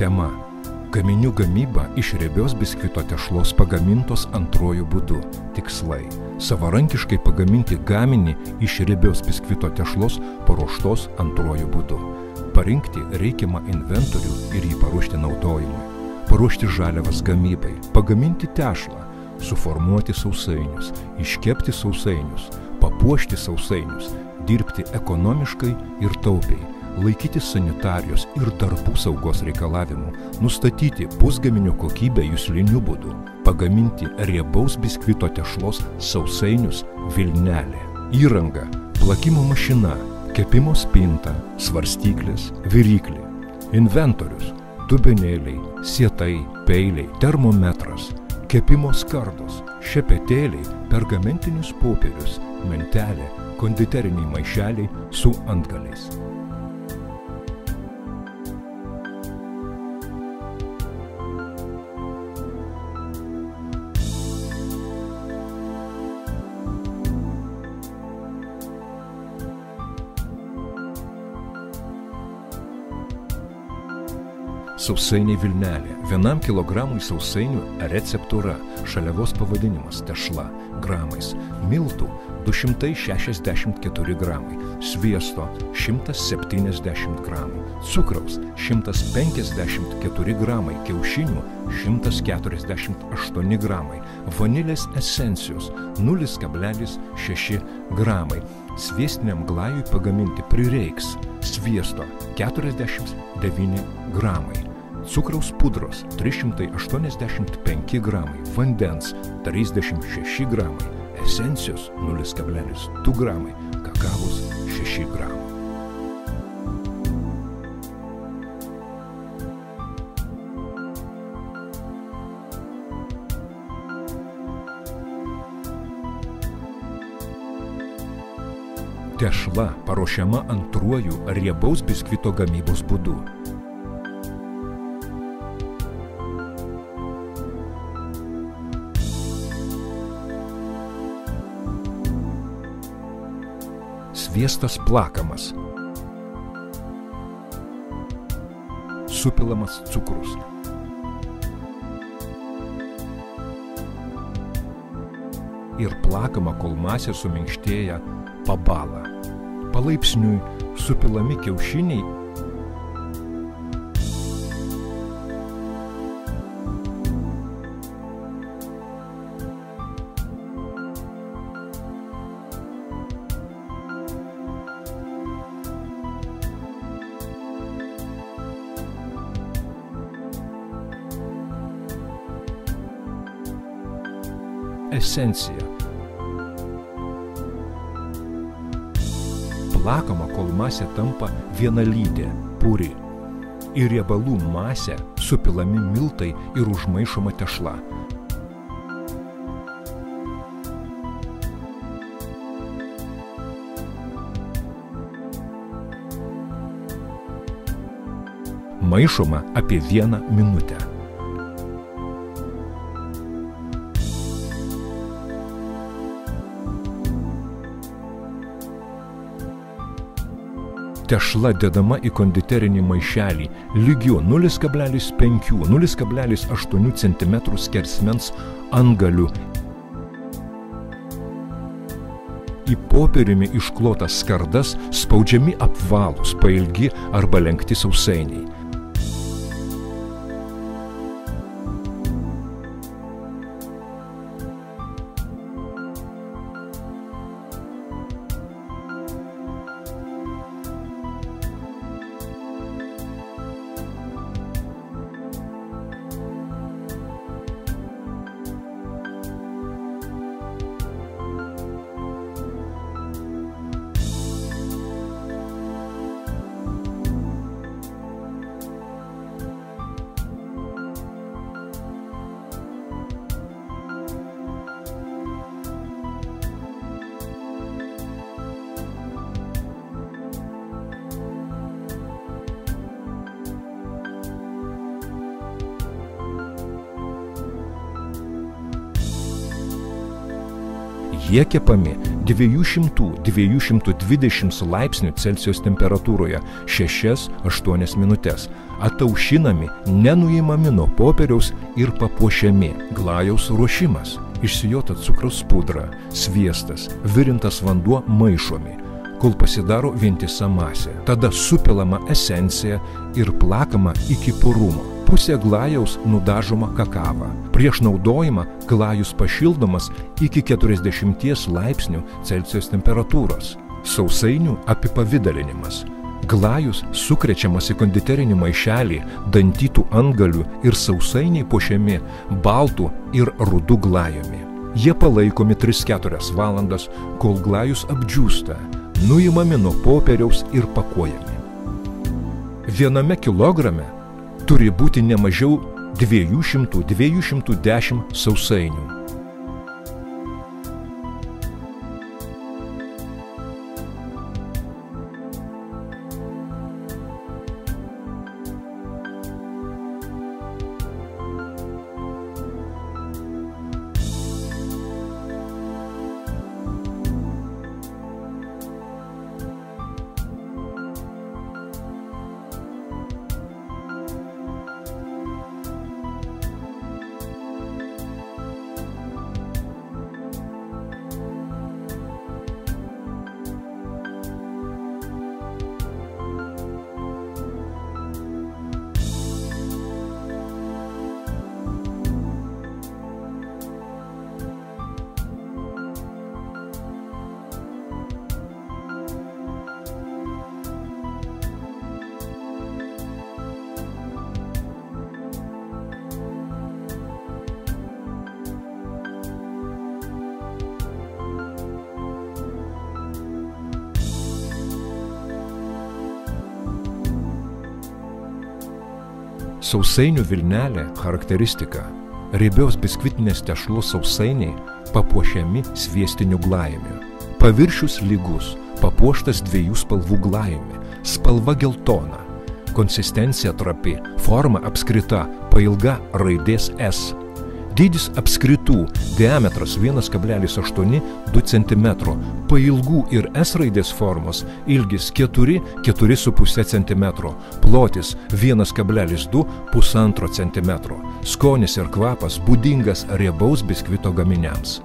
Tema: gaminių gamyba iš riebios biskvito tešlos pagamintos antruoju būdu. Tikslai: savarankiškai pagaminti gaminį iš riebios biskvito tešlos paruoštos antruoju būdu. Parinkti reikiamą inventorių ir jį paruošti naudojimui. Paruošti žaliavas gamybai. Pagaminti tešlą. Suformuoti sausainius. Iškepti sausainius. Papuošti sausainius. Dirbti ekonomiškai ir taupiai. Laikyti sanitarijos ir darbų saugos reikalavimų, nustatyti pusgaminio kokybę jusliniu būdu, pagaminti riebaus biskvito tešlos sausainius vilnelė. Įranga: plakimo mašina, kepimo spinta, svarstyklės, viryklė. Inventorius: dubenėliai, sietai, peiliai, termometras, kepimo skardos, šepetėliai, pergamentinis popierius, mentelė, konditeriniai maišeliai su antgaliais. Sausainiai vilnelė. 1 kilogramui sausainių receptūra. Šaliavos pavadinimas: tešla. Gramais. Miltų 264 gramai. Sviesto 170 gramų. Cukraus 154 gramai. Kiaušinių 148 gramai. Vanilės esencijos 0,6 gramai. Sviestiniam glajui pagaminti prireiks sviesto 49 gramai. Cukraus pudros 385 gramai, vandens 36 gramai, esencijos 0,2 gramai, kakavos 6 gramai. Tešla paruošiama antruoju riebaus biskvito gamybos būdu. Sviestas plakamas. Supilamas cukrus. Ir plakama, kol masė suminkštėja, pabąla. Palaipsniui supilami kiaušiniai esencija. Plakama, kol masė tampa vienalydė, puri. Į riebalų masę supilami miltai ir užmaišoma tešla. Maišoma apie 1 minutę. Tešla dedama į konditerinį maišelį lygiu 0,5–0,8 cm skersmens antgaliu. Į popieriumi išklotas skardas spaudžiami apvalūs, pailgi arba lenkti sausainiai. Jie kepami 200–220 laipsnių Celsijaus temperatūroje 6–8 minutes, ataušinami, nenuimami nuo popieriaus ir papuošiami. Glajaus ruošimas. Išsijota cukraus pudra, sviestas, virintas vanduo maišomi, kol pasidaro vientisa masė. Tada supilama esencija ir plakama iki purumo. Pusė glajaus nudažoma kakava. Prieš naudojimą glajus pašildomas iki 40 laipsnių Celsijaus temperatūros. Sausainių apipavidalinimas. Glajus sukrečiamas į konditerinį maišelį, dantytų antgalių ir sausainiai puošiami baltų ir rudų glajumi. Jie palaikomi 3–4 valandas, kol glajus apdžiūsta, nuimami nuo popieriaus ir pakuojami. 1 kilograme turi būti ne mažiau 200–210 sausainių. Sausainių vilnelė charakteristika. Riebios biskvitinės tešlos sausainiai papuošiami sviestiniu glajumi. Paviršius lygus, papuoštas 2 spalvų glajumi. Spalva geltona. Konsistencija trapi, forma apskrita, pailga raidės S. Dydis apskritų, diametras 1,8–2 cm, pailgų ir S raidės formos, ilgis 4–4,5 cm, plotis 1,2–1,5 cm. Skonis ir kvapas būdingas riebaus biskvito gaminiams.